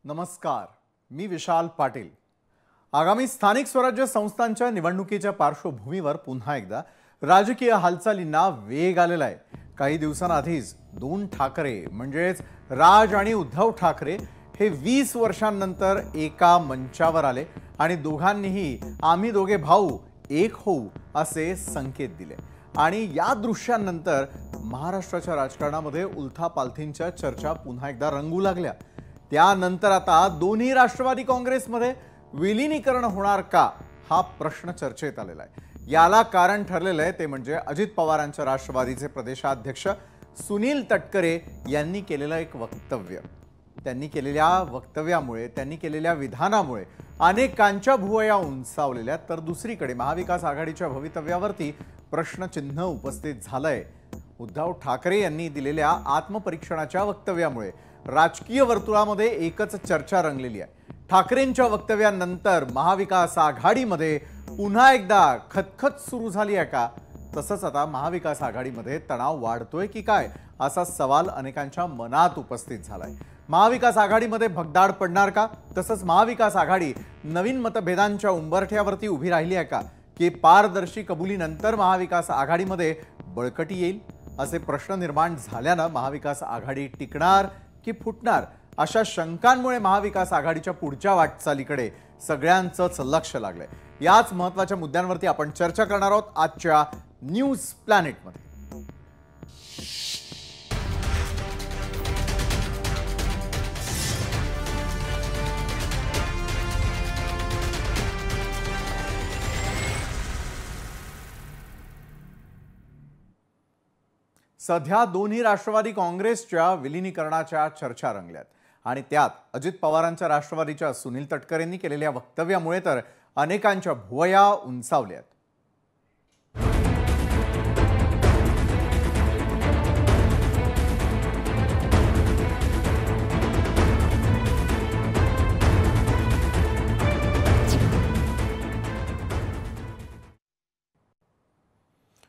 नमस्कार, मी विशाल पाटील। आगामी स्थानिक स्वराज्य संस्थांच्या निवडणुकीच्या पार्श्वभूमीवर पुन्हा एकदा राजकीय हालचालींना वेग आलेला आहे। काही दिवसांआधीच दोन ठाकरे म्हणजेच राज आणि उद्धव ठाकरे हे 20 वर्षांनंतर एका मंचावर आले आणि दोघांनीही आम्ही दोघे भाऊ एक होऊ असे संकेत दिले। आणि या दृश्यांनंतर महाराष्ट्राच्या राजकारणामध्ये उलथापालथींच्या चर्चा पुन्हा एकदा रंगू लागल्या। त्यानंतर आता दोन्ही राष्ट्रवादी काँग्रेसमध्ये विलीनीकरण होणार का हा प्रश्न चर्चेत आलेला आहे। याला कारण ठरलेलं आहे ते म्हणजे अजित पवारांच्या राष्ट्रवादीचे प्रदेशाध्यक्ष सुनील तटकरे यांनी केलेलं एक वक्तव्य। त्यांनी केलेल्या वक्तव्यामुळे, त्यांनी केलेल्या विधानामुळे अनेकांच्या भुवया उंचावलेल्या, तर दुसरीकडे महाविकास आघाडीच्या भवितव्यावरती प्रश्नचिन्ह उपस्थित झालंय। उद्धव ठाकरे यांनी दिलेल्या आत्मपरीक्षणाच्या वक्तव्यामुळे राजकीय वर्तुळामध्ये एकच चर्चा रंगलेली आहे। ठाकरेंच्या वक्तव्यानंतर महाविकास आघाडीमध्ये पुन्हा एकदा खतखत सुरू झाली आहे का? तसंच आता महाविकास आघाडीमध्ये तणाव वाढतोय की काय असा सवाल अनेकांच्या मनात उपस्थित झालाय। महाविकास आघाडीमध्ये भगदाड पडणार का? तसंच महाविकास आघाडी नवीन मतभेदांच्या उंबरठ्यावरती उभी राहिली आहे का की पारदर्शी कबुलीनंतर महाविकास आघाडीमध्ये बळकटी येईल असे प्रश्न निर्माण झाल्यानं महाविकास आघाडी टिकणार की फुटणार अशा शंकांमुळे महाविकास आघाडीच्या पुढच्या वाटचालीकडे सगळ्यांचंच लक्ष लागलंय। याच महत्त्वाच्या मुद्द्यांवरती आपण चर्चा करणार आहोत आजच्या न्यूज प्लॅनेटमध्ये। सध्या दोन्ही राष्ट्रवादी काँग्रेसच्या विलीनीकरणाच्या चर्चा रंगल्यात आणि त्यात अजित पवारांच्या राष्ट्रवादीच्या सुनील तटकरेंनी केलेल्या वक्तव्यामुळे तर अनेकांच्या भुवया उंचावल्यात।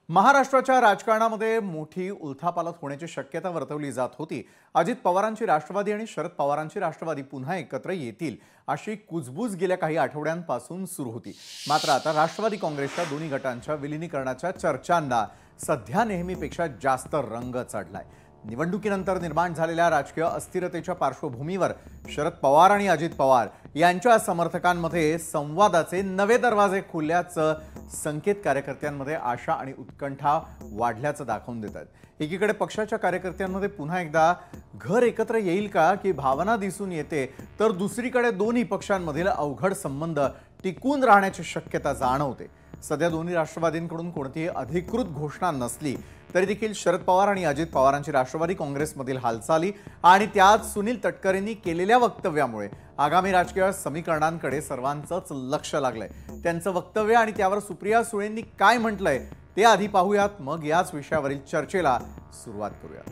महाराष्ट्राच्या राजकारणामध्ये मोठी उलथापालथ होण्याची शक्यता वर्तवली जात होती। अजित पवारांची राष्ट्रवादी आणि शरद पवारांची राष्ट्रवादी पुन्हा एकत्र येतील अशी कुजबूज गेल्या काही आठवड्यांपासून सुरू होती। मात्र आता राष्ट्रवादी काँग्रेसच्या दोन्ही गटांच्या विलीनीकरणाच्या चर्चांना सध्या नेहमीपेक्षा जास्त रंग चढलाय। निवडणुकीनंतर निर्माण झालेल्या राजकीय अस्थिरतेच्या पार्श्वभूमीवर शरद पवार आणि अजित पवार यांच्या समर्थकांमध्ये संवादाचे नवे दरवाजे खुलल्याचं संकेत कार्यकर्त्यांमध्ये आशा आणि उत्कंठा वाढल्याचं दाखवून देत आहेत। एकीकडे पक्षाच्या कार्यकर्त्यांमध्ये पुन्हा एकदा घर एकत्र येईल का की भावना दिसून येते, तर दुसरीकडे दोन्ही पक्षांमधील अवघड संबंध टिकून राहण्याची शक्यता जाणवते। सध्या दोन्ही राष्ट्रवादींकडून कोणतीही अधिकृत घोषणा नसली तरी देखील शरद पवार आणि अजित पवारांची राष्ट्रवादी काँग्रेसमधील हालचाली आणि त्यात सुनील तटकरेंनी केलेल्या वक्तव्यामुळे आगामी राजकीय समीकरणांकडे सर्वांचंच लक्ष लागलंय। त्यांचं वक्तव्य आणि त्यावर सुप्रिया सुळेंनी काय म्हटलंय ते आधी पाहूयात, मग याच विषयावरील चर्चेला सुरुवात करूया।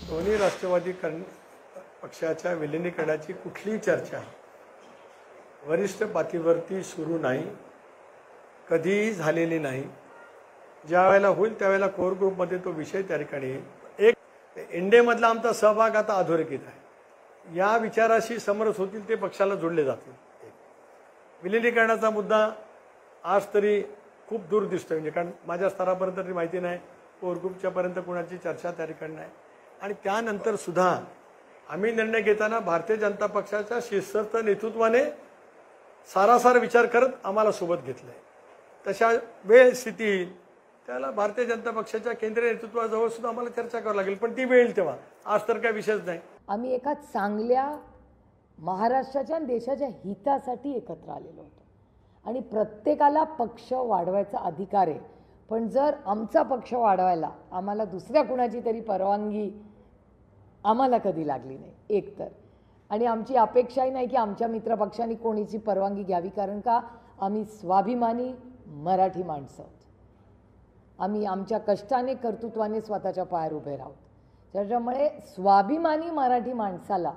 दोन्ही राष्ट्रवादी पक्षाच्या विलीनीकरणाची कुठलीही चर्चा वरिष्ठ पातळीवरती सुरू नाही, कधीही झालेली नाही। ज्या वेळेला होईल त्यावेळेला कोर ग्रुपमध्ये तो विषय त्या ठिकाणी एक इंडियामधला आमचा सहभाग आता अधोरेखित आहे। या विचाराशी समरस होतील ते पक्षाला जोडले जातील। विलीनीकरणाचा मुद्दा आज तरी खूप दूर दिसतोय, म्हणजे कारण माझ्या स्तरापर्यंत तरी माहिती नाही, कोर ग्रुपच्या पर्यंत कोणाची चर्चा त्या ठिकाणी नाही। आणि त्यानंतर सुद्धा आम्ही निर्णय घेताना भारतीय जनता पक्षाच्या शिस्तबद्ध नेतृत्वाने सारासार विचार करत आम्हाला सोबत घेतलंय। तशा वेळ स्थिती त्याला भारतीय जनता पक्षाच्या केंद्रीय नेतृत्वाजवळ सुद्धा आम्हाला चर्चा करावी लागेल, पण ती वेळ येईल तेव्हा, आज तर काय विषयच नाही। आम्ही एका चांगल्या महाराष्ट्राच्या आणि देशाच्या हितासाठी एकत्र आलेलो होतो आणि प्रत्येकाला पक्ष वाढवायचा अधिकार आहे, पण जर आमचा पक्ष वाढवायला आम्हाला दुसऱ्या कुणाची तरी परवानगी आम्हाला कधी लागली नाही एकतर, आणि आमची अपेक्षाही नाही की आमच्या मित्रपक्षांनी कोणीची परवानगी घ्यावी, कारण का आम्ही स्वाभिमानी मराठी माणसं आहोत। आम्ही आमच्या कष्टाने कर्तृत्वाने स्वतःच्या पायावर उभे राहू। त्याच्यामुळे स्वाभिमानी मराठी माणसाला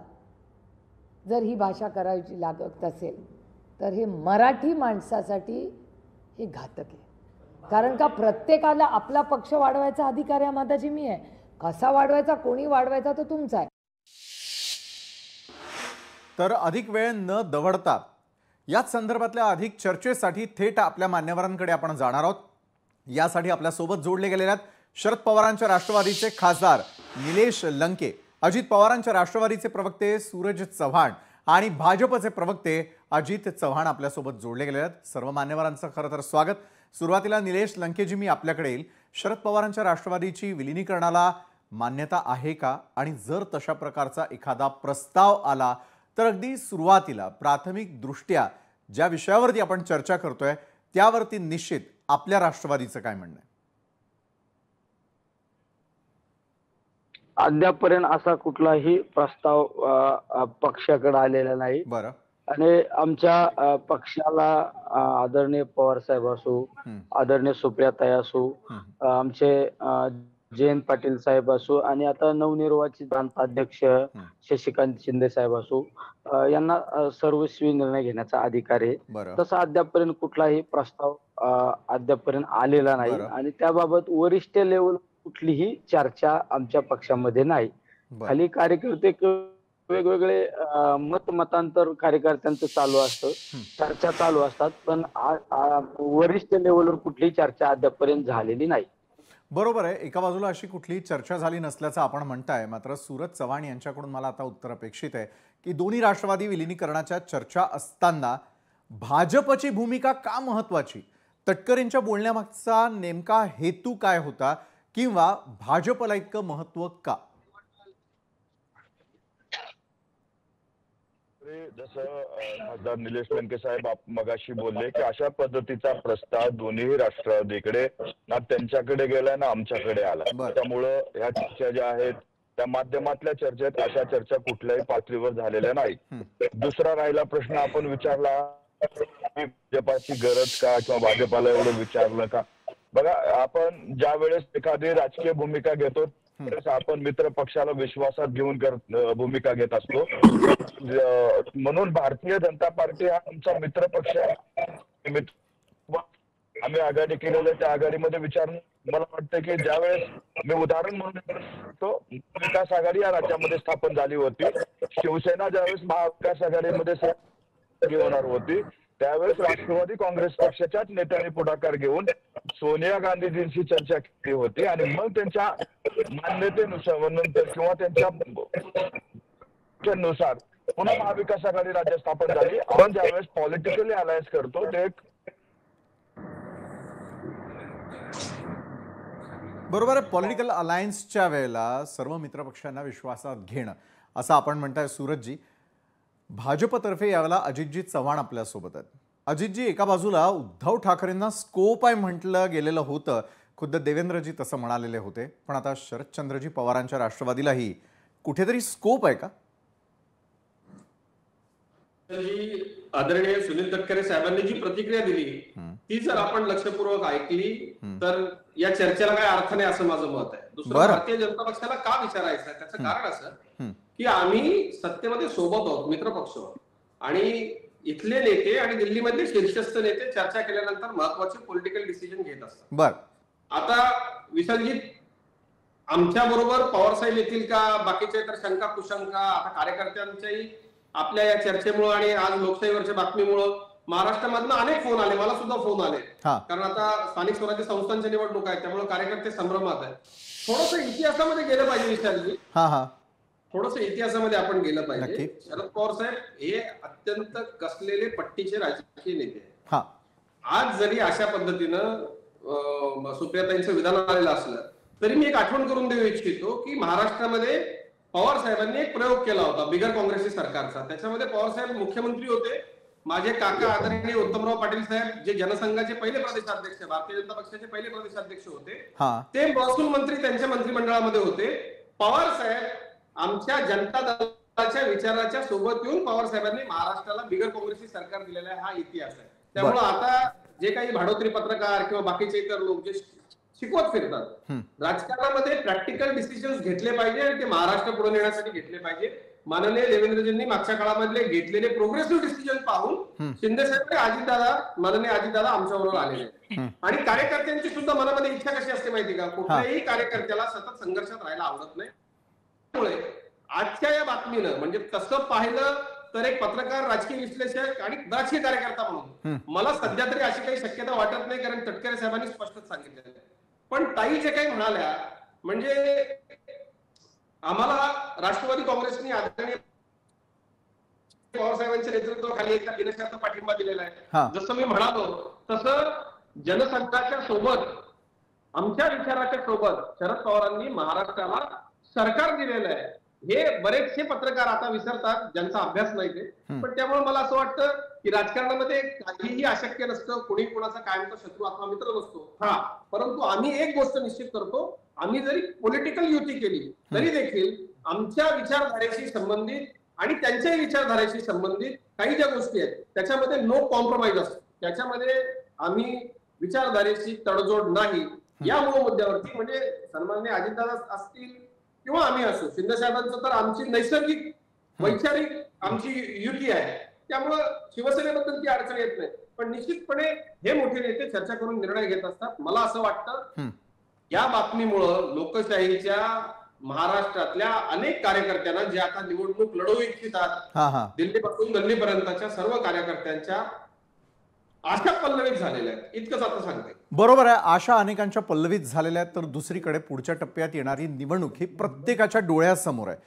जर ही भाषा करायची लागत असेल तर हे मराठी माणसासाठी हे घातक आहे, कारण का प्रत्येकाला आपला पक्ष वाढवायचा अधिकार आहे। माताजी मी आहे, कसा वाढवायचा, कोणी वाढवायचा तो तुमचा आहे। तर अधिक वेळ न दवडता याच संदर्भातल्या अधिक चर्चेसाठी थेट आपल्या मान्यवरांकडे आपण जाणार आहोत। यासाठी आपल्यासोबत जोडले गेलेले आहेत शरद पवारांच्या राष्ट्रवादीचे खासदार निलेश लंके, अजित पवारांच्या राष्ट्रवादीचे प्रवक्ते सूरज चव्हाण आणि भाजपचे प्रवक्ते अजित चव्हाण आपल्यासोबत जोडले गेले आहेत। सर्व मान्यवरांचं खरं तर स्वागत। सुरुवातीला निलेश लंकेजी, मी आपल्याकडे येईल। शरद पवारांच्या राष्ट्रवादीची विलीनीकरणाला मान्यता आहे का, आणि जर तशा प्रकारचा एखादा प्रस्ताव आला तर अगदी सुरुवातीला प्राथमिक दृष्ट्या ज्या विषयावरती आपण चर्चा करतोय त्यावरती निश्चित आपल्या राष्ट्रवादीचं काय म्हणणं आहे? अद्यापर्यंत असा कुठलाही प्रस्ताव पक्षाकडे आलेला नाही। बरं, आणि आमच्या पक्षाला आदरणीय पवार साहेब असो, आदरणीय सुप्रियाताई असो, आमचे जयंत पाटील साहेब असो, आणि आता नवनिर्वाचित प्रांताध्यक्ष शशिकांत शिंदे साहेब असो, यांना सर्वस्वी निर्णय घेण्याचा अधिकार आहे। तसा अद्यापर्यंत कुठलाही प्रस्ताव अद्यापर्यंत आलेला नाही, आणि त्याबाबत वरिष्ठ लेवल कुठलीही चर्चा आमच्या पक्षामध्ये नाही। खाली कार्यकर्ते वेगवेगळे मतांतर कार्यकर्त्यांचं चालू असतं, चर्चा चालू असतात, पण वरिष्ठ लेवलवर कुठलीही चर्चा अद्यापर्यंत झालेली नाही। बरोबर आहे। एका बाजूला अशी कुठलीही चर्चा झाली नसल्याचं आपण म्हणताय, मात्र सूरज चव्हाण यांच्याकडून मला आता उत्तर अपेक्षित आहे की दोन्ही राष्ट्रवादी विलीनीकरणाच्या चर्चा असताना भाजपची भूमिका का महत्वाची? तटकरेंच्या बोलण्यामागचा नेमका हेतू काय होता, किंवा भाजपला इतकं महत्व का? जसं खासदार निलेश लंके साहेब मगाशी बोलले की अशा पद्धतीचा प्रस्ताव दोन्ही राष्ट्रवादीकडे ना त्यांच्याकडे गेला ना आमच्याकडे आला, त्यामुळं ह्या चर्चा ज्या आहेत त्या माध्यमातल्या चर्चेत अशा चर्चा कुठल्याही पातळीवर झालेल्या नाही। दुसरा राहिला प्रश्न आपण विचारला भाजपाची गरज का, किंवा भाजपाला एवढं विचारलं का? बघा, आपण ज्या वेळेस एखादी राजकीय भूमिका घेतो त्यावेळेस आपण मित्र पक्षाला विश्वासात घेऊन भूमिका घेत असतो, म्हणून भारतीय जनता पार्टी हा आमचा मित्र पक्ष आहे। आम्ही आघाडी केलेल्या त्या आघाडीमध्ये मला वाटतं की ज्यावेळेस मी उदाहरण म्हणून तो विकास आघाडी या राज्यामध्ये स्थापन झाली होती, शिवसेना ज्यावेळेस महाविकास आघाडीमध्ये होणार होती, त्यावेळेस राष्ट्रवादी काँग्रेस पक्षाच्याच नेत्यांनी पुढाकार घेऊन सोनिया गांधीजींशी चर्चा केली होती, आणि मग त्यांच्या मान्यतेनुसार किंवा त्यांच्यानुसार पुन्हा महाविकास आघाडी राज्य स्थापन झाली। आपण ज्यावेळेस पॉलिटिकली अलायन्स करतो ते बरोबर आहे। पॉलिटिकल अलायन्सच्या वेळेला सर्व मित्रपक्षांना विश्वासात घेणं असं आपण म्हणताय सूरजजी। भाजपतर्फे यावेळेला अजितजी चव्हाण आपल्यासोबत आहेत। अजितजी, एका बाजूला उद्धव ठाकरेंना स्कोप आहे म्हटलं गेलेलं होतं, खुद्द देवेंद्रजी तसं म्हणालेले होते, पण आता शरदचंद्रजी पवारांच्या राष्ट्रवादीलाही कुठेतरी स्कोप आहे का? आदरणीय सुनील तटकरे साहेबांनी जी प्रतिक्रिया दिली ती जर आपण लक्षपूर्वक ऐकली तर या चर्चेला काय अर्थ नाही असं माझं मत आहे। दुसरं, भारतीय जनता पक्षाला का विचारायचं त्याचं कारण असं की आम्ही सत्तेमध्ये सोबत आहोत, मित्र पक्ष आहोत, आणि इथले नेते आणि दिल्लीमधले शीर्षस्थ नेते चर्चा केल्यानंतर महत्वाचे पॉलिटिकल डिसिजन घेत असतात। आता विशालजी, आमच्या बरोबर पवार साहेब येतील का, बाकीच्या इतर शंका कुशंका आता कार्यकर्त्यांच्याही आपल्या या चर्चेमुळे आणि आज लोकशाहीवरच्या बातमीमुळे महाराष्ट्रामधनं अनेक फोन आले, मला सुद्धा फोन आले, कारण आता स्थानिक स्वराज्य संस्थांच्या निवडणूक आहेत, त्यामुळे कार्यकर्ते संभ्रमात आहेत। थोडंसं इतिहासामध्ये गेलं पाहिजे विशालजी, थोडंसं इतिहासामध्ये आपण गेलं पाहिजे। शरद पवार साहेब हे अत्यंत कसलेले पट्टीचे राजकीय नेते आहेत। आज जरी अशा पद्धतीनं सुप्रियाताईंचं विधान आलेलं असलं तरी मी एक आठवण करून देऊ इच्छितो की महाराष्ट्रामध्ये पवार साहेबांनी एक प्रयोग केला होता बिगर काँग्रेसी सरकारचा। त्याच्यामध्ये पवार साहेब मुख्यमंत्री होते, माझे काका आदरणीय उत्तमराव पाटील साहेब जे जनसंघाचे पहिले प्रदेशाध्यक्ष, भारतीय जनता पक्षाचे पहिले प्रदेशाध्यक्ष होते, ते महसूल मंत्री त्यांच्या मंत्रिमंडळामध्ये होते। पवार साहेब आमच्या जनता दलाच्या विचाराच्या सोबत येऊन पवार साहेबांनी महाराष्ट्राला बिगर काँग्रेसी सरकार दिलेला हा इतिहास आहे। त्यामुळे आता जे काही भाडोत्री पत्रकार किंवा बाकीचे इतर लोक जे शिकवत फिरतात, राजकारणामध्ये प्रॅक्टिकल डिसिजन्स घेतले पाहिजे आणि ते महाराष्ट्र पुढे नेण्यासाठी घेतले पाहिजे। माननीय देवेंद्रजींनी मागच्या काळामधले घेतलेले प्रोग्रेसिव्ह डिसिजन पाहून शिंदे साहेब माननीय अजितदादा आमच्याबरोबर आलेले, आणि कार्यकर्त्यांची सुद्धा मनामध्ये इच्छा कशी असते माहिती का, कुठल्याही कार्यकर्त्याला सतत संघर्षात राहायला आवडत नाही। त्यामुळे आजच्या या बातमीनं म्हणजे तसं पाहिलं तर एक पत्रकार, राजकीय विश्लेषक आणि राजकीय कार्यकर्ता म्हणून मला सध्या तरी अशी काही शक्यता वाटत नाही, कारण तटकरे साहेबांनी स्पष्टच सांगितलेलं आहे. पण ताई जे काही म्हणाल्या, म्हणजे आम्हाला राष्ट्रवादी काँग्रेसने आदरणीय पवार साहेबांच्या नेतृत्वाखाली एका बिनशर्त पाठिंबा दिलेला आहे. जसं मी म्हणालो तसं जनसंघाच्या सोबत, आमच्या विचाराच्या सोबत शरद पवारांनी महाराष्ट्राला सरकार दिलेलं आहे. हे बरेचसे पत्रकार आता विसरतात, ज्यांचा अभ्यास नाही ते. पण त्यामुळे मला असं वाटतं की राजकारणामध्ये काहीही अशक्य नसतं, कोणी कोणाचा कायमचा शत्रू अथवा मित्र नसतो. परंतु आम्ही एक गोष्ट निश्चित करतो, आम्ही जरी पॉलिटिकल युती केली तरी देखील आमच्या विचारधारेशी संबंधित आणि त्यांच्याही विचारधारेशी संबंधित काही ज्या गोष्टी आहेत त्याच्यामध्ये नो कॉम्प्रोमाइज असतो. त्याच्यामध्ये आम्ही विचारधारेशी तडजोड नाही. या मूळ मुद्द्यावरती, म्हणजे सन्माननीय अजितदादा असतील किंवा आम्ही असो, शिंदे साहेबांचं तर आमची नैसर्गिक वैचारिक आमची युती आहे, त्यामुळं शिवसेनेबद्दल ती अडचण येत नाही. पण निश्चितपणे हे मोठे नेते चर्चा करून निर्णय घेत असतात. मला असं वाटतं या बातमीमुळं लोकशाहीच्या महाराष्ट्रातल्या अनेक कार्यकर्त्यांना, जे आता निवडणूक लढवू इच्छितात, दिल्लीपासून गल्लीपर्यंतच्या सर्व कार्यकर्त्यांच्या आशा पल्लवित झालेल्या आहेत. इतकंच आता सांगते. बरोबर आहे, आशा अनेकांच्या पल्लवित झालेल्या आहेत. तर दुसरीकडे पुढच्या टप्प्यात येणारी निवडणूक ही प्रत्येकाच्या डोळ्यासमोर आहे.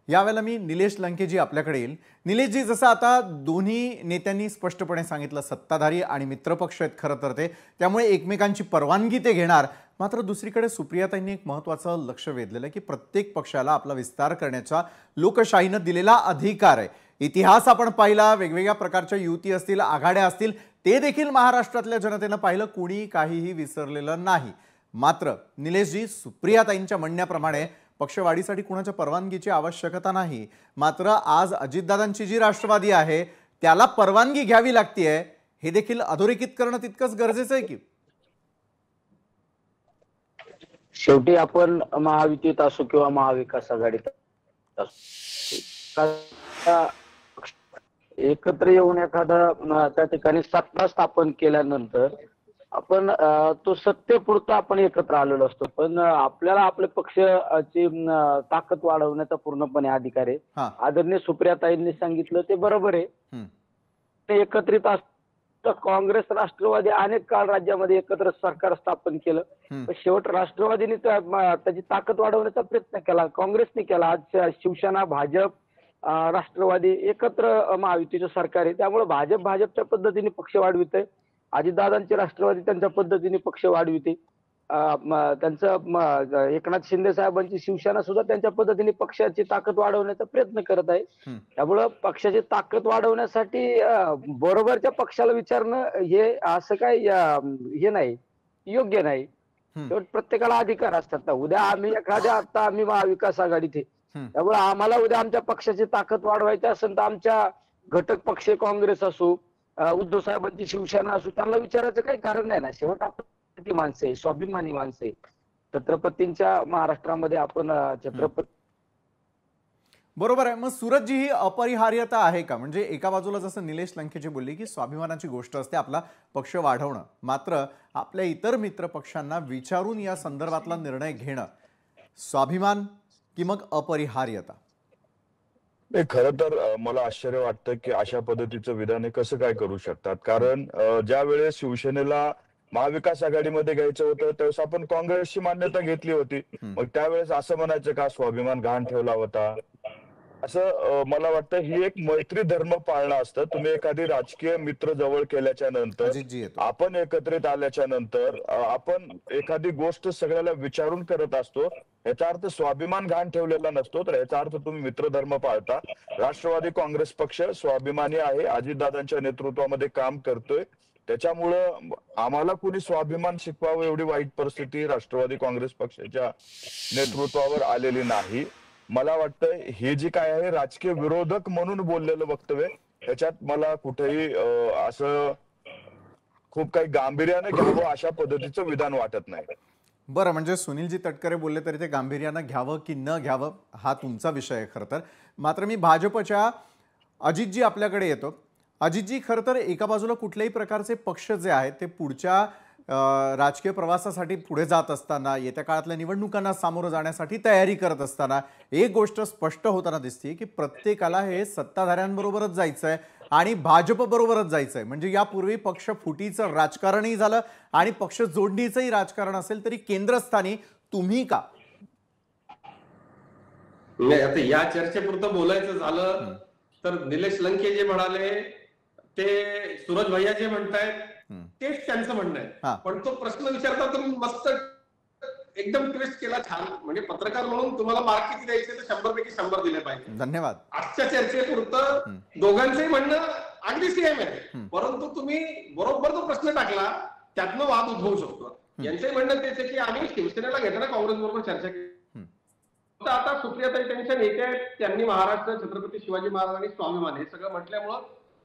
यावेळेला मी निलेश लंकेजी आपल्याकडे येईल. निलेशजी, जसं आता दोन्ही नेत्यांनी स्पष्टपणे सांगितलं, सत्ताधारी आणि मित्रपक्ष आहेत खरं तर ते, त्यामुळे एकमेकांची परवानगी ते घेणार. मात्र दुसरीकडे सुप्रियाताईंनी एक महत्त्वाचं लक्ष वेधलेलं आहे की प्रत्येक पक्षाला आपला विस्तार करण्याचा लोकशाहीनं दिलेला अधिकार आहे. इतिहास आपण पाहिला, वेगवेगळ्या प्रकारच्या युती असतील, आघाड्या असतील, ते देखील महाराष्ट्रातल्या जनतेनं पाहिलं, कुणी काहीही विसरलेलं नाही. मात्र निलेशजी, सुप्रियाताईंच्या म्हणण्याप्रमाणे पक्षवाढीसाठी कुणाच्या परवानगीची आवश्यकता नाही. मात्र आज अजितदादांची जी राष्ट्रवादी आहे त्याला परवानगी घ्यावी लागतीये, हे देखील अधोरेखित करणं तितकंच गरजेचं आहे की? शेवटी आपण महायुतीत असो किंवा महाविकास आघाडीत असो, एकत्र येऊन एखादा त्या ठिकाणी सत्ता स्थापन केल्यानंतर आपण तो सत्तेपुरता आपण एकत्र आलेलो असतो. पण आपल्याला आपल्या पक्षाची ताकद वाढवण्याचा पूर्णपणे अधिकार आहे. आदरणीय सुप्रियाताईंनी सांगितलं ते बरोबर आहे. ते एकत्रित असतं. काँग्रेस राष्ट्रवादी अनेक काळ राज्यामध्ये एकत्र सरकार स्थापन केलं, पण शेवट राष्ट्रवादीने त्याची ताकद वाढवण्याचा प्रयत्न केला, काँग्रेसने केला. आज शिवसेना, भाजप, राष्ट्रवादी एकत्र महायुतीचं सरकार आहे. त्यामुळे भाजपच्या पद्धतीने पक्ष वाढविते, अजितदादांचे राष्ट्रवादी त्यांच्या पद्धतीने पक्ष वाढविते, त्यांचं एकनाथ शिंदे साहेबांची शिवसेना सुद्धा त्यांच्या पद्धतीने पक्षाची ताकद वाढवण्याचा प्रयत्न करत आहे. त्यामुळं पक्षाची ताकद वाढवण्यासाठी बरोबरच्या पक्षाला विचारणं हे असं काय हे नाही, योग्य नाही. प्रत्येकाला अधिकार असतात ना. उद्या आम्ही आता आम्ही महाविकास आघाडीत आहे, त्यामुळे आम्हाला उद्या आमच्या पक्षाची ताकद वाढवायची असेल तर आमच्या घटक पक्ष काँग्रेस असो, उद्धव साहेबांची शिवसेना असो, त्यांना विचारायचं काही कारण नाही ना. शेवट आपण ती माणसं आहे, स्वाभिमानी माणसं आहे. छत्रपतींच्या महाराष्ट्रामध्ये आपण छत्रपती. बरोबर आहे. मग सूरजजी, ही अपरिहार्यता आहे का? म्हणजे एका बाजूला जसं निलेश लंकेजी बोलली की स्वाभिमानाची गोष्ट असते आपला पक्ष वाढवणं, मात्र आपल्या इतर मित्र पक्षांना विचारून या संदर्भातला निर्णय घेणं स्वाभिमान की मग अपरिहार्यता? नाही, खरं तर मला आश्चर्य वाटतं की अशा पद्धतीचं विधान हे कसं काय करू शकतात. कारण ज्या वेळेस शिवसेनेला महाविकास आघाडीमध्ये घ्यायचं होतं त्यावेळेस आपण काँग्रेसची मान्यता घेतली होती. मग त्यावेळेस असं म्हणायचं का स्वाभिमान गहाण ठेवला होता? असं मला वाटतं ही एक मैत्री धर्म पाळणं असतं. तुम्ही एखादी राजकीय मित्र जवळ केल्याच्या नंतर, आपण एकत्रित आल्याच्या नंतर आपण एखादी गोष्ट सगळ्याला विचारून करत असतो. याचा अर्थ स्वाभिमान घाण ठेवलेला नसतो, तर याचा अर्थ तुम्ही मित्रधर्म पाळता. राष्ट्रवादी काँग्रेस पक्ष स्वाभिमानी आहे, अजितदादांच्या नेतृत्वामध्ये काम करतोय. त्याच्यामुळं आम्हाला कुणी स्वाभिमान शिकवावं एवढी वाईट परिस्थिती राष्ट्रवादी काँग्रेस पक्षाच्या नेतृत्वावर आलेली नाही. मला वाटतं हे जे काय आहे राजकीय विरोधक म्हणून बोललेलं वक्तव्य, त्याच्यात मला कुठेही असं खूप काही गांभीर्याने घ्यावं अशा पद्धतीचं विधान वाटत नाही. बरं, म्हणजे सुनीलजी तटकरे बोलले तरी ते गांभीर्यानं घ्यावं की न घ्यावं हा तुमचा विषय आहे खरं तर. मात्र मी भाजपच्या अजितजी आपल्याकडे येतो. अजितजी, खरं तर एका बाजूला कुठल्याही प्रकारचे पक्ष जे आहेत ते पुढच्या राजकीय प्रवासासाठी पुढे जात असताना, येत्या काळातल्या निवडणुकांना सामोरं जाण्यासाठी तयारी करत असताना एक गोष्ट स्पष्ट होताना दिसते की प्रत्येकाला हे सत्ताधाऱ्यांबरोबरच जायचं आहे आणि भाजप बरोबरच जायचं आहे. म्हणजे यापूर्वी पक्ष फुटीचं राजकारणही झालं आणि पक्ष जोडणीचंही राजकारण असेल तरी केंद्रस्थानी तुम्ही का? नाही, आता या चर्चेपुरतं बोलायचं झालं तर निलेश लंके जे म्हणाले ते सूरज भैया जे म्हणतायत तेच त्यांचं म्हणणं आहे. पण तो प्रश्न विचारता तुम्ही मस्त एकदम ट्विस्ट केला, छान. म्हणजे पत्रकार म्हणून तुम्हाला मार्क किती द्यायचे तर 100 पैकी 100 दिले पाहिजे. धन्यवाद. आजच्या चर्चेपुरतं दोघांचंही म्हणणं अगदी सेम आहे, परंतु तुम्ही बरोबर तो प्रश्न टाकला त्यातनं वाद उद्भवू शकतो. यांचंही म्हणणं तेच आहे की आम्ही शिवसेनेला घेताना काँग्रेस बरोबर चर्चा केली. आता सुप्रियाताई त्यांच्या नेत्या आहेत, त्यांनी महाराष्ट्र छत्रपती शिवाजी महाराज आणि स्वाभिमान हे सगळं म्हटल्यामुळं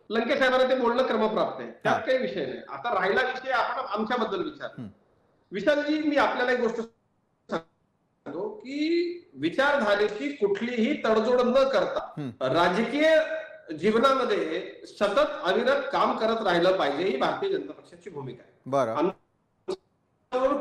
लंके साहेबांना ते बोलणं क्रमप्राप्त आहे, त्यात काही विषय नाही. आता राहिला विषय आपण आमच्याबद्दल विशालजी, मी आपल्याला एक गोष्ट सांगतो की विचारधारेची कुठलीही तडजोड न करता राजकीय जीवनामध्ये सतत अविरत काम करत राहिलं पाहिजे, ही भारतीय जनता पक्षाची भूमिका आहे. बरं,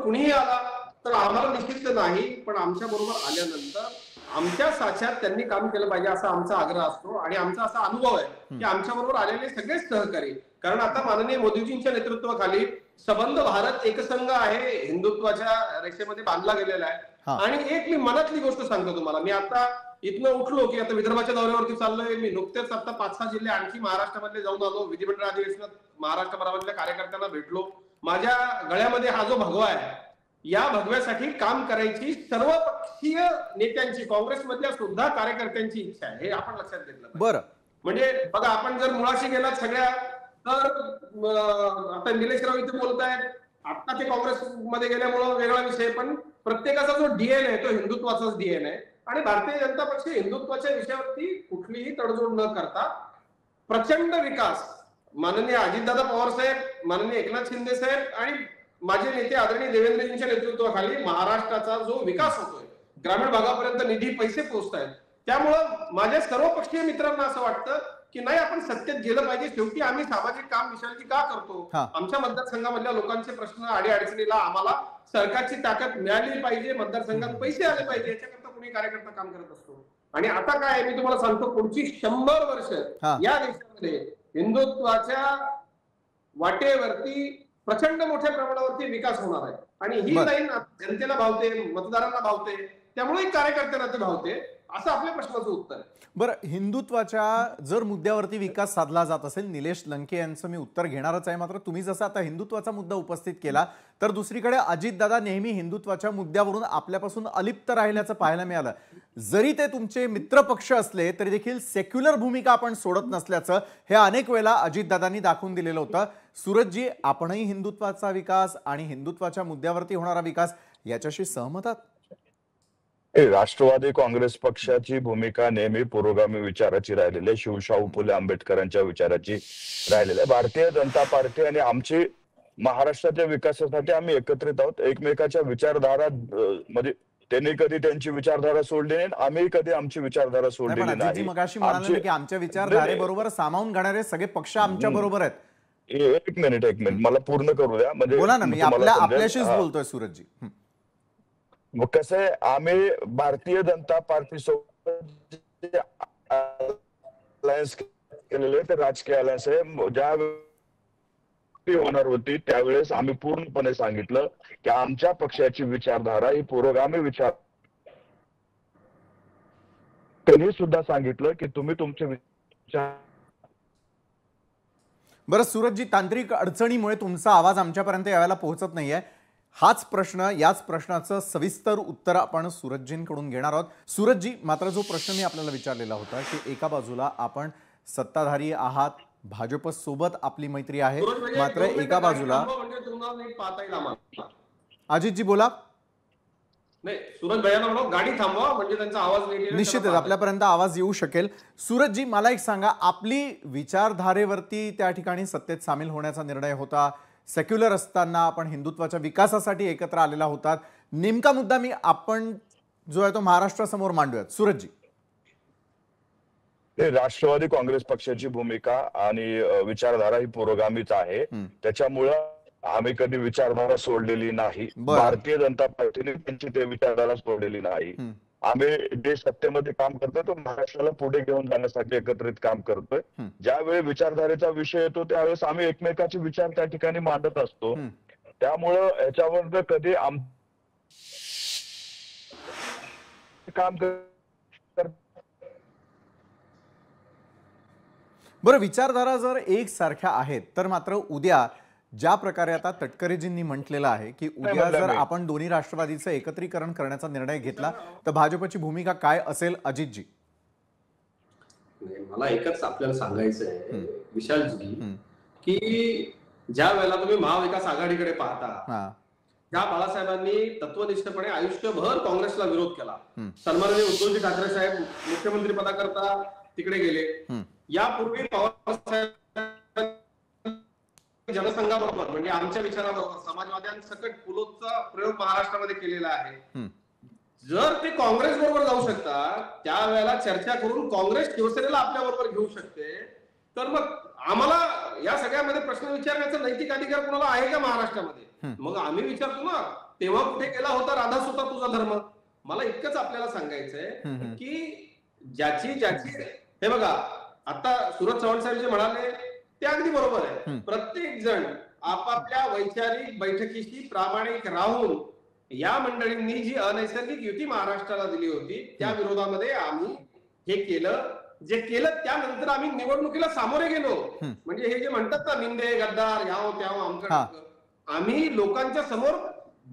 कुणीही आला तर आम्हाला निश्चित नाही, पण आमच्या बरोबर आल्यानंतर आमच्या साच्यात त्यांनी काम केलं पाहिजे असा आमचा आग्रह असतो. आणि आमचा असा अनुभव आहे की आमच्या बरोबर आलेले सगळेच सहकारी, कारण आता माननीय मोदीजींच्या नेतृत्वाखाली सबंध भारत एकसंघ आहे, हिंदुत्वाच्या रेषेमध्ये बांधला गेलेला आहे. आणि एक मी मनातली गोष्ट सांगतो तुम्हाला, मी आता इथनं उठलो की आता विदर्भाच्या दौऱ्यावरती चाललोय. मी नुकतेच आता 5-6 जिल्हे आणखी महाराष्ट्रामधले जाऊन आलो. विधिमंडळ अधिवेशनात महाराष्ट्रभरामधल्या कार्यकर्त्यांना भेटलो. माझ्या गळ्यामध्ये हा जो भगवा आहे, या भगव्यासाठी काम करायची सर्वपक्षीय नेत्यांची, काँग्रेसमधल्या सुद्धा कार्यकर्त्यांची इच्छा आहे, हे आपण लक्षात घेतलं. बरं, म्हणजे बघा, आपण जर मुळाशी गेलात सगळ्या तर आता निलेशराव इथे बोलतायत, आता ते काँग्रेसमध्ये गेल्यामुळं वेगळा विषय, पण प्रत्येकाचा जो डीएन आहे तो हिंदुत्वाचाच डीएन आहे. आणि भारतीय जनता पक्ष हिंदुत्वाच्या विषयावरती कुठलीही तडजोड न करता प्रचंड विकास, माननीय अजितदादा पवार साहेब, माननीय एकनाथ शिंदे साहेब आणि माझे नेते आदरणीय देवेंद्रजींच्या नेतृत्वाखाली महाराष्ट्राचा जो विकास होतोय, ग्रामीण भागापर्यंत निधी, पैसे पोहोचतायत, त्यामुळं माझ्या सर्व पक्षीय मित्रांना असं वाटतं की नाही, आपण सत्तेत गेलं पाहिजे. शेवटी आम्ही सामाजिक काम विशालजी का करतो, आमच्या मतदारसंघामधल्या लोकांचे प्रश्न, अडीअडचणीला आम्हाला सरकारची ताकद मिळाली पाहिजे, मतदारसंघात पैसे आले पाहिजे, याच्याकरता कुणी कार्यकर्ता काम करत असतो. आणि आता काय मी तुम्हाला सांगतो, पुढची 100 वर्ष या देशामध्ये हिंदुत्वाच्या वाटेवरती प्रचंड मोठ्या प्रमाणावरती विकास होणार आहे. आणि ही लाईन जनतेला भावते, मतदारांना भावते, त्यामुळे कार्यकर्त्यांना ते भावते, असं आपल्या प्रश्नाचं उत्तर आहे. बरं, हिंदुत्वाच्या जर मुद्द्यावरती विकास साधला जात असेल, निलेश लंके यांचं मी उत्तर घेणारच आहे. मात्र तुम्ही जसं आता हिंदुत्वाचा मुद्दा उपस्थित केला, तर दुसरीकडे अजितदादा नेहमी हिंदुत्वाच्या मुद्द्यावरून आपल्यापासून अलिप्त राहिल्याचं पाहायला मिळालं. जरी ते तुमचे मित्रपक्ष असले तरी देखील सेक्युलर भूमिका आपण सोडत नसल्याचं हे अनेक वेळा अजितदादांनी दाखवून दिलेलं होतं. सूरजजी, आपणही हिंदुत्वाचा विकास आणि हिंदुत्वाच्या मुद्द्यावरती होणारा विकास याच्याशी सहमत आहात? राष्ट्रवादी काँग्रेस पक्षाची भूमिका नेहमी पुरोगामी विचाराची राहिलेली आहे, शिवशाहू फुले आंबेडकरांच्या विचाराची राहिलेली आहे. भारतीय जनता पार्टी आणि आमची महाराष्ट्राच्या विकासासाठी आम्ही एकत्रित आहोत. एकमेकाच्या विचारधारा म्हणजे त्यांनी कधी त्यांची विचारधारा सोडली नाही, आम्ही कधी आमची विचारधारा सोडलेली नाही. मगाशी म्हणाले की आमच्या विचारधारेबरोबर सामावून घेणारे सगळे पक्ष आमच्या बरोबर आहेत. एक मिनिट मला पूर्ण करू द्या. म्हणजे बोला ना, मी आपल्याशीच बोलतोय सूरजजी. मग कसं आहे, आम्ही भारतीय जनता पार्टी सोबत अलायन्स केलेले ते राजकीय अलायन्स आहे. ज्या होणार होती त्यावेळेस आम्ही पूर्णपणे सांगितलं की आमच्या पक्षाची विचारधारा ही पुरोगामी विचार. त्यांनी सुद्धा सांगितलं की तुम्ही तुमचे विचार. बरं सूरजजी, तांत्रिक अडचणीमुळे तुमचा आवाज आमच्यापर्यंत यावेळेला पोहोचत नाहीये. हाच प्रश्न, याच प्रश्नाचं सविस्तर उत्तर आपण सूरजजींकडून घेणार आहोत. सूरजजी, मात्र जो प्रश्न मी आपल्याला विचारलेला होता की एका बाजूला आपण सत्ताधारी आहात, भाजप सोबत आपली मैत्री आहे, मात्र एका बाजूला अजितजी बोला. नाही, सूरज भैयाला म्हणा गाडी थांबवा म्हणजे त्यांचा आवाज निश्चितच आपल्यापर्यंत आवाज येऊ शकेल. सूरजजी, मला एक सांगा, आपली विचारधारेवरती त्या ठिकाणी सत्तेत सामील होण्याचा निर्णय होता. सेक्युलर असताना आपण हिंदुत्वाच्या विकासासाठी एकत्र आलेला होतात. नेमका मुद्दा मी आपण जो आहे तो महाराष्ट्रासमोर मांडूयात. सूरजजी, राष्ट्रवादी काँग्रेस पक्षाची भूमिका आणि विचारधारा ही पुरोगामीच आहे. त्याच्यामुळं आम्ही कधी विचारधारा सोडलेली नाही. भारतीय जनता पार्टीने त्यांची ते विचारधारा सोडलेली नाही. आम्ही जे सत्तेमध्ये काम करतोय तो महाराष्ट्राला पुढे घेऊन जाण्यासाठी एकत्रित काम करतोय. ज्यावेळी विचारधारेचा विषय येतो त्यावेळेस आम्ही एकमेकाचे विचार त्या ठिकाणी मांडत असतो. त्यामुळं याच्यावर कधी काम बरं, विचारधारा जर एक सारख्या आहेत तर मात्र उद्या ज्या प्रकारे आता तटकरेजींनी म्हटलेलं आहे की उद्या जर आपण दोन्ही राष्ट्रवादीचं एकत्रीकरण करण्याचा निर्णय घेतला तर भाजपची भूमिका काय असेल अजितजी? मला एकच आपल्याला सांगायचं आहे विशालजी की ज्या वेळेला तुम्ही महाविकास आघाडीकडे पाहता, ज्या बाळासाहेबांनी तत्वनिष्ठपणे आयुष्यभर काँग्रेसला विरोध केला, सन्माननीय उद्धवजी ठाकरे साहेब मुख्यमंत्री पदाकरता तिकडे गेले. यापूर्वी पवार साहेब जनसंघाबरोबर म्हणजे आमच्या विचाराबरोबर समाजवाद्यांसकट पुलोचा प्रयोग महाराष्ट्रामध्ये केलेला आहे. जर ते काँग्रेस बरोबर जाऊ शकतात त्यावेळेला चर्चा करून काँग्रेस शिवसेनेला आपल्या बरोबर घेऊ शकते, तर मग आम्हाला या सगळ्यामध्ये प्रश्न विचारण्याचा नैतिक अधिकार कोणाला आहे का महाराष्ट्रामध्ये? मग आम्ही विचारतो ना, तेव्हा कुठे गेला होता राधाच होता तुझा धर्म. मला इतकंच आपल्याला सांगायचंय की ज्याची हे बघा, आता सुरज चव्हाण साहेब जे म्हणाले ते अगदी बरोबर आहे. प्रत्येक जण आपापल्या वैचारिक बैठकीशी प्रामाणिक राहून या मंडळींनी जी अनैसर्गिक युती महाराष्ट्राला दिली होती त्या विरोधामध्ये आम्ही हे केलं. जे केलं त्यानंतर आम्ही निवडणुकीला सामोरे गेलो. म्हणजे हे जे म्हणतात ना निंदे गद्दार याव त्याव आमचं, आम्ही लोकांच्या समोर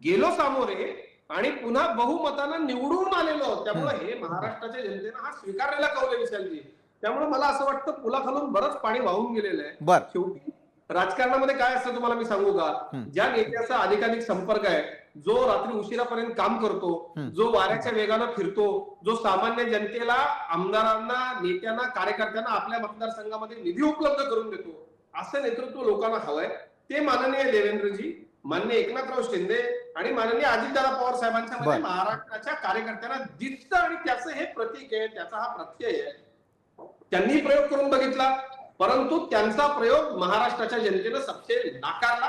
गेलो सामोरे आणि पुन्हा बहुमतानं निवडून आलेलो. त्यामुळे हे महाराष्ट्राच्या जनतेनं हा स्वीकारलेला कौल आहे विशालजी. त्यामुळे मला असं वाटतं पुलाखालून बरंच पाणी वाहून गेलेलं आहे. शेवटी राजकारणामध्ये काय असतं तुम्हाला मी सांगू का, ज्या नेत्याचा अधिकाधिक संपर्क आहे, जो रात्री उशिरापर्यंत काम करतो, जो वाऱ्याच्या वेगानं फिरतो, जो सामान्य जनतेला, आमदारांना, नेत्यांना, कार्यकर्त्यांना आपल्या मतदारसंघामध्ये निधी उपलब्ध करून देतो, असं नेतृत्व लोकांना हवंय. ते माननीय देवेंद्रजी, माननीय एकनाथराव शिंदे आणि माननीय अजितदादा पवार साहेबांच्या मध्ये महाराष्ट्राच्या कार्यकर्त्यांना दिसतं आणि त्याचं हे प्रतीक आहे, त्याचा हा प्रत्यय आहे. त्यांनी प्रयोग करून बघितला परंतु त्यांचा प्रयोग महाराष्ट्राच्या जनतेनं सबसे नाकारला.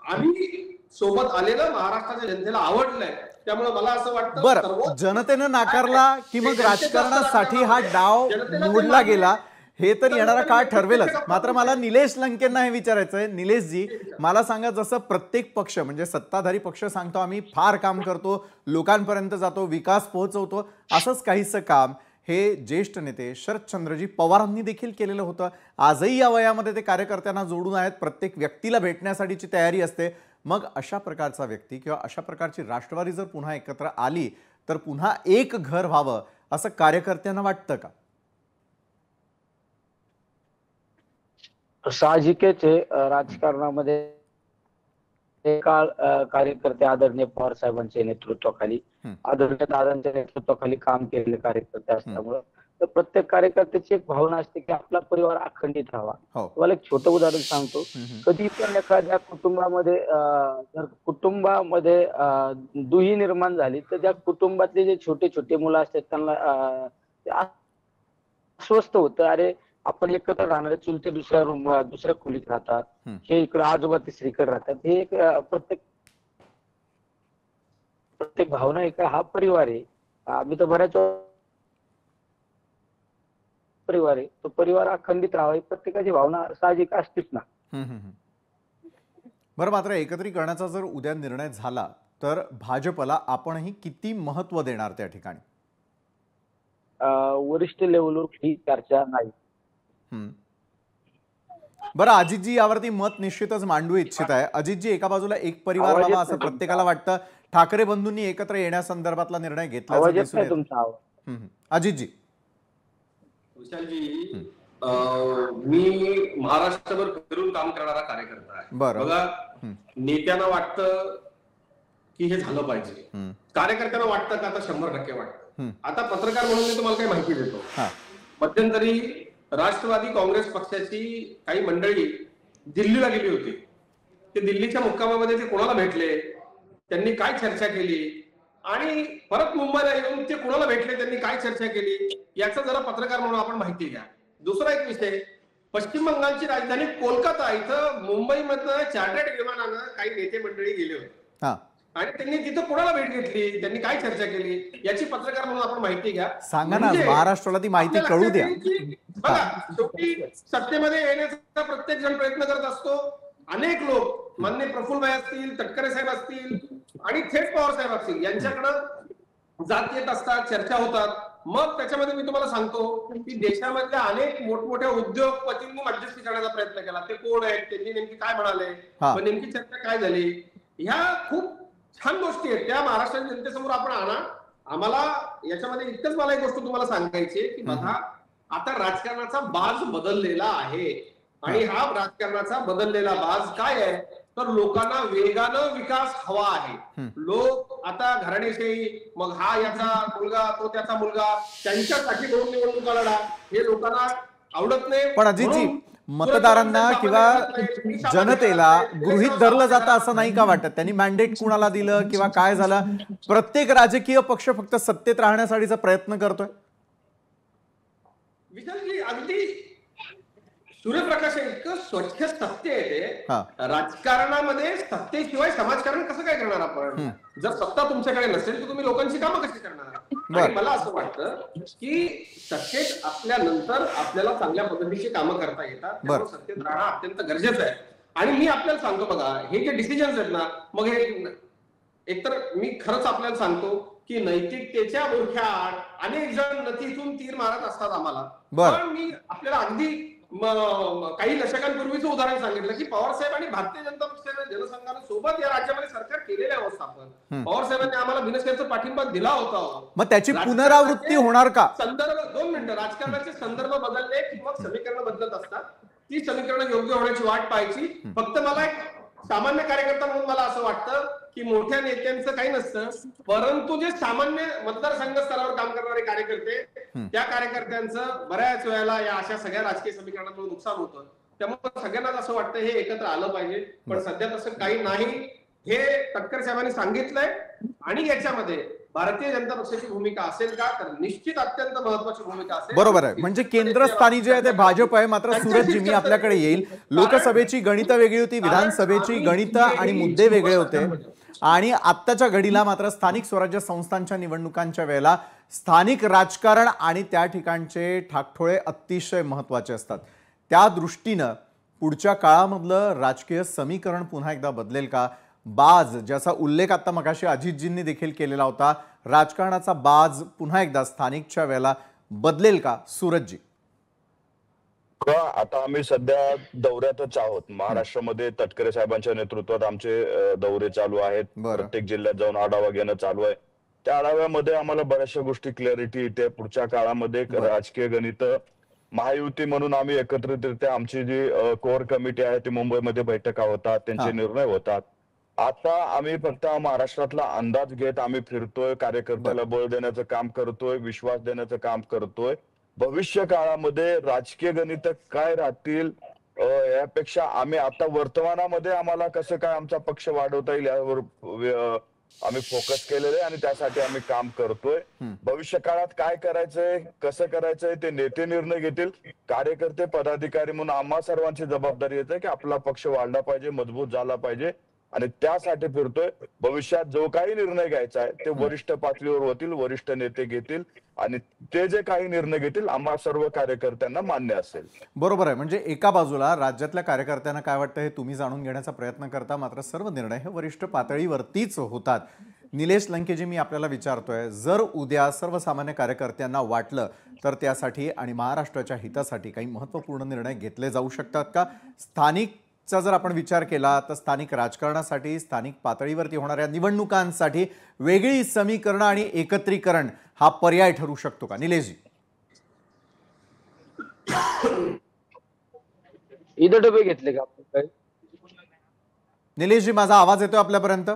आम्ही सोबत आलेलं महाराष्ट्राच्या जनतेला आवडलंय. त्यामुळे मला असं वाटतं बरं, जनतेनं नाकारला की मग राजकारणासाठी हा डाव निवडला गेला हे तर येणारा काळ ठरवेलच. मात्र मला निलेश लंकेंना हे विचारायचंय. निलेशजी, मला सांगा, जसं प्रत्येक पक्ष म्हणजे सत्ताधारी पक्ष सांगतो आम्ही फार काम करतो, लोकांपर्यंत जातो, विकास पोहोचवतो, असंच काहीसं काम हे ज्येष्ठ नेते शरदचंद्रजी पवारांनी देखील केलेलं होतं. आजही या वयामध्ये ते कार्यकर्त्यांना जोडून आहेत, प्रत्येक व्यक्तीला भेटण्यासाठीची तयारी असते. मग अशा प्रकारचा व्यक्ती किंवा अशा प्रकारची राष्ट्रवादी जर पुन्हा एकत्र आली तर पुन्हा एक घर व्हावं असं कार्यकर्त्यांना वाटतं का? साहजिकच आहे, राजकारणामध्ये काळ कार्यकर्ते आदरणीय पवार साहेबांच्या नेतृत्वाखाली, आदरणीय दादांच्या नेतृत्वाखाली काम केलेले कार्यकर्ते असल्यामुळं तर प्रत्येक कार्यकर्त्याची एक भावना असते की आपला परिवार अखंडित राहावा. तुम्हाला एक छोटं उदाहरण सांगतो. कधी पण एखाद्या कुटुंबामध्ये जर कुटुंबामध्ये दुही निर्माण झाली तर त्या कुटुंबातले जे छोटे छोटे मुलं असतात त्यांना अस्वस्थ होतं, अरे आपण एकत्र राहणारे चुलते दुसऱ्या खोलीत राहतात, हे इकडे आजोबा तिसरीकडे राहतात. हे एक प्रत्येक भावना एक हा परिवार आहे. आम्ही तर बऱ्याच परिवार आहे, तो परिवार अखंडित राहावा प्रत्येकाची भावना साहजिक असतेच ना. बरं, मात्र एकत्रीकरणाचा जर उद्या निर्णय झाला तर भाजपला आपणही किती महत्व देणार त्या ठिकाणी? वरिष्ठ लेवलवर ही चर्चा नाही. बरं, अजितजी यावरती मत निश्चितच मांडू इच्छित आहे. अजितजी, एका बाजूला एक परिवार व्हावा असं प्रत्येकाला वाटतं. ठाकरे बंधूंनी एकत्र येण्यासंदर्भातला निर्णय घेतला. अजितजी. विशालजी, मी महाराष्ट्रभर फिरून काम करणारा कार्यकर्ता आहे. बघा, नेत्यांना वाटतं की हे झालं पाहिजे, कार्यकर्त्यांना वाटतं का आता 100% वाटतं. आता पत्रकार म्हणून मी तुम्हाला काही माहिती देतो. मध्यंतरी राष्ट्रवादी काँग्रेस पक्षाची काही मंडळी दिल्लीला गेली होती. ते दिल्लीच्या मुक्कामामध्ये ते कोणाला भेटले, त्यांनी काय चर्चा केली आणि परत मुंबईला येऊन ते कोणाला भेटले, त्यांनी काय चर्चा केली, याचा जरा पत्रकार म्हणून आपण माहिती घ्या. दुसरा एक विषय, पश्चिम बंगालची राजधानी कोलकाता इथं मुंबईमधनं चार्टर्ड विमानानं काही नेते मंडळी गेले होते आणि त्यांनी तिथं कोणाला भेट घेतली, त्यांनी काय चर्चा केली याची पत्रकार म्हणून आपण माहिती घ्या. सांगा ना, महाराष्ट्राला ती माहिती कळू द्या. बघा, शेवटी सत्तेमध्ये येण्याचा प्रत्येक जण प्रयत्न करत असतो. अनेक लोक माननीय प्रफुल्लभाई असतील, तटकरे साहेब असतील आणि थेट पवार साहेब असतील यांच्याकडं जात येत असतात, चर्चा होतात. मग त्याच्यामध्ये मी तुम्हाला सांगतो की देशामधल्या अनेक मोठमोठ्या उद्योगपतींनी मध्यस्थी करण्याचा प्रयत्न केला. ते कोण आहेत, त्यांनी नेमकी काय म्हणाले, नेमकी चर्चा काय झाली, ह्या खूप छान गोष्टी आहेत. त्या महाराष्ट्राच्या जनतेसमोर आपण आणा. आम्हाला याच्यामध्ये इतकंच मला एक गोष्ट तुम्हाला सांगायची आहे की बघा, आता राजकारणाचा बाज बदललेला आहे आणि हा राजकारणाचा बदललेला बाज काय आहे तर लोकांना वेगानं विकास हवा आहे. लोक आता घराणेशाही, मग हा याचा मुलगा तो त्याचा मुलगा, त्यांच्यासाठी दोन निवडणुका लढा, हे लोकांना आवडत नाही. पण अजितजी, मतदारांना किंवा जनतेला गृहीत धरलं जातं असं नाही का वाटत? त्यांनी मॅन्डेट कुणाला दिलं किंवा काय झालं? प्रत्येक राजकीय पक्ष फक्त सत्तेत राहण्यासाठीचा प्रयत्न करतोय. विशालजी, अगदी सूर्यप्रकाश इतकं स्वच्छ सत्य आहे ते. राजकारणामध्ये सत्तेशिवाय समाजकारण कसं काय करणार आपण? जर सत्ता तुमच्याकडे नसेल तर तुम्ही लोकांची कामं कशी करणार? आणि मला असं वाटतं की सत्तेत असल्यानंतर आपल्याला चांगल्या पद्धतीची कामं करता येतात. त्यामुळे सत्तेत राहणं अत्यंत गरजेचं आहे. आणि मी आपल्याला सांगतो बघा, हे जे डिसिजन्स आहेत ना, मग हे एकतर मी खरंच आपल्याला सांगतो की नैतिकतेच्या बोरख्याआड अनेक जण नथीतून तीर मारत असतात आम्हाला. पण मी आपल्याला अगदी काही दशकांपूर्वीचं उदाहरण सांगितलं की पवार साहेब आणि भारतीय जनता पक्षाने जनसंघाने सोबत या राज्यामध्ये सरकार केलेले अवस्थापन. पवार साहेबांनी आम्हाला बिनशर्त पाठिंबा दिला होता. मग त्याची पुनरावृत्ती होणार का? संदर्भ 2 मिनिटं, राजकारणाचे संदर्भ बदलले किंवा समीकरण बदलत असतात. ती समीकरण योग्य होण्याची वाट पाहायची. फक्त मला एक सामान्य कार्यकर्ता म्हणून मला असं वाटतं की मोठ्या नेत्यांचं काही नसतं, परंतु जे सामान्य मतदारसंघ स्तरावर काम करणारे कार्यकर्ते, त्या कार्यकर्त्यांचं बऱ्याच वेळेला या अशा सगळ्या राजकीय समीकरणांमुळे नुकसान होतं. त्यामुळे सगळ्यांनाच असं वाटतं हे एकत्र आलं पाहिजे, पण सध्या तसं काही नाही. हे तटकरे साहेबांनी सांगितलंय आणि याच्यामध्ये भारतीय जनता पक्षाची भूमिका असेल का तर निश्चित अत्यंत महत्वाची भूमिका असेल. बरोबर आहे. म्हणजे केंद्रस्थानी जे आहे ते भाजप आहे. मात्र सूरजजी, मी आपल्याकडे येईल. लोकसभेची गणितं वेगळी होती, विधानसभेची गणितं आणि मुद्दे वेगळे होते आणि आत्ताच्या घडीला मात्र स्थानिक स्वराज्य संस्थांच्या निवडणुकांच्या वेळेला स्थानिक राजकारण आणि त्या ठिकाणचे ठाकठोळे अतिशय महत्त्वाचे असतात. त्या दृष्टीनं पुढच्या काळामधलं राजकीय समीकरण पुन्हा एकदा बदलेल का? बाज, ज्याचा उल्लेख आता मगाशी अजितजींनी देखील केलेला होता, राजकारणाचा बाज पुन्हा एकदा स्थानिकच्या वेळेला बदलेल का सूरजजी? आता आम्ही सध्या दौऱ्यातच आहोत. महाराष्ट्रामध्ये तटकरे साहेबांच्या नेतृत्वात आमचे दौरे चालू आहेत. प्रत्येक जिल्ह्यात जाऊन आढावा घेणं चालू आहे. त्या आढाव्यामध्ये आम्हाला बऱ्याचशा गोष्टी क्लॅरिटी येते. पुढच्या काळामध्ये राजकीय गणित महायुती म्हणून आम्ही एकत्रितरित्या आमची जी कोर कमिटी आहे ती मुंबईमध्ये बैठका होतात, त्यांचे निर्णय होतात. आता आम्ही फक्त महाराष्ट्रातला अंदाज घेत आम्ही फिरतोय, कार्यकर्त्याला बळ देण्याचं काम करतोय, विश्वास देण्याचं काम करतोय. भविष्य काळामध्ये राजकीय गणित काय राहतील यापेक्षा आम्ही आता वर्तमानामध्ये आम्हाला कसं काय आमचा पक्ष वाढवता येईल यावर आम्ही फोकस केलेलं आहे आणि त्यासाठी आम्ही काम करतोय. भविष्य काळात काय करायचंय, कसं करायचंय ते नेते निर्णय घेतील. कार्यकर्ते, पदाधिकारी म्हणून आम्हा सर्वांची जबाबदारी येते की आपला पक्ष वाढला पाहिजे, मजबूत झाला पाहिजे आणि त्यासाठी फिरतोय. भविष्यात जो काही निर्णय घ्यायचा आहे ते वरिष्ठ पातळीवर होतील, वरिष्ठ नेते घेतील आणि ते जे काही निर्णय घेतील आम्हा सर्व कार्यकर्त्यांना मान्य असेल. बरोबर आहे. म्हणजे एका बाजूला राज्यातल्या कार्यकर्त्यांना काय वाटतं हे तुम्ही जाणून घेण्याचा प्रयत्न करता, मात्र सर्व निर्णय हे वरिष्ठ पातळीवरतीच होतात. निलेश लंकेजी, मी आपल्याला विचारतोय, जर उद्या सर्वसामान्य कार्यकर्त्यांना वाटलं तर त्यासाठी आणि महाराष्ट्राच्या हितासाठी काही महत्त्वपूर्ण निर्णय घेतले जाऊ शकतात का? स्थानिकचा जर आपण विचार केला तर स्थानिक राजकारणासाठी, स्थानिक पातळीवरती होणाऱ्या निवडणुकांसाठी वेगळी समीकरणं आणि एकत्रीकरण हा पर्याय ठरू शकतो का? निलेशजी. इथं डबे घेतले का आपण? निलेशजी, माझा आवाज येतोय आपल्यापर्यंत?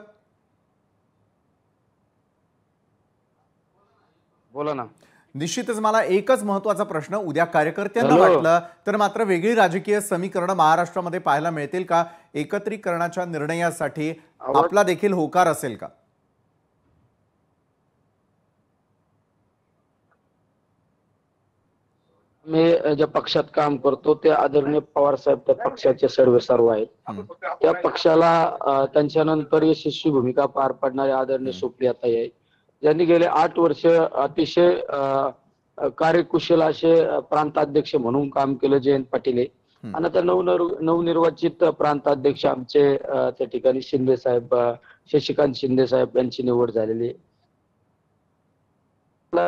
बोला ना. निश्चितच मला एकच महत्त्वाचा प्रश्न, उद्या कार्यकर्त्यांना वाटलं तर मात्र वेगळी राजकीय समीकरणं महाराष्ट्रामध्ये पाहायला मिळतील का? एकत्रीकरणाच्या निर्णयासाठी आपला देखील होकार असेल का? मी ज्या पक्षात काम करतो ते आदरणीय पवार साहेब त्या पक्षाचे सर्वेसर्व आहेत. त्या पक्षाला त्यांच्यानंतर यशस्वी भूमिका पार पाडणारे आदरणीय सुप्रियाताई आहेत, ज्यांनी गेले 8 वर्ष अतिशय कार्यकुशल असे प्रांताध्यक्ष म्हणून काम केलं. जयंत पाटील आहे आणि आता नवनिर्वाचित प्रांताध्यक्ष आमचे त्या ठिकाणी शिंदे साहेब, शशिकांत शिंदे साहेब यांची निवड झालेली आहे.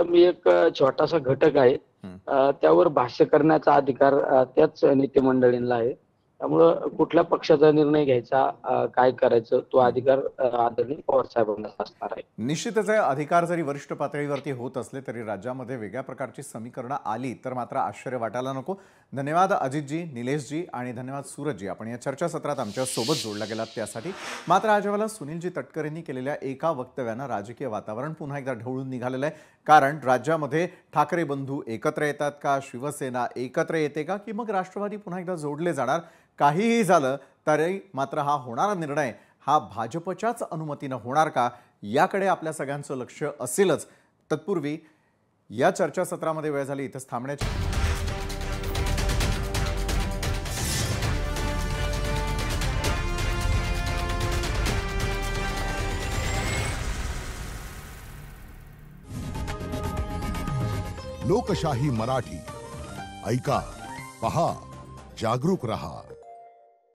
मी एक छोटासा घटक आहे, त्यावर भाष्य करण्याचा अधिकार त्याच नेते मंडळींना आहे. त्यामुळं कुठल्या पक्षाचा निर्णय घ्यायचा, काय करायचं, तो अधिकार आदरणीय पवार साहेबांना असणार आहे. निश्चितच आहे, अधिकार जरी वरिष्ठ पातळीवरती होत असले तरी राज्यामध्ये वेगळ्या प्रकारची समीकरणं आली तर मात्र आश्चर्य वाटायला नको. धन्यवाद अजितजी, निलेशजी आणि धन्यवाद सूरजजी, आपण या चर्चासत्रात आमच्या सोबत जोडला गेलात त्यासाठी. मात्र आज वेळेला सुनीलजी तटकरेंनी केलेल्या एका वक्तव्यानं राजकीय वातावरण पुन्हा एकदा ढवळून निघालेलं आहे. कारण राज्यामध्ये ठाकरे बंधू एकत्र येतात का, शिवसेना एकत्र येते का, की मग राष्ट्रवादी पुन्हा एकदा जोडले जाणार? काहीही झालं तरी मात्र हा होणारा निर्णय हा भाजपच्याच अनुमतीनं होणार का, याकडे आपल्या सगळ्यांचं लक्ष असेलच. तत्पूर्वी या चर्चासत्रामध्ये वेळ झाली इथंच थांबण्याची. लोकशाही मराठी ऐका, पहा, जागरूक रहा.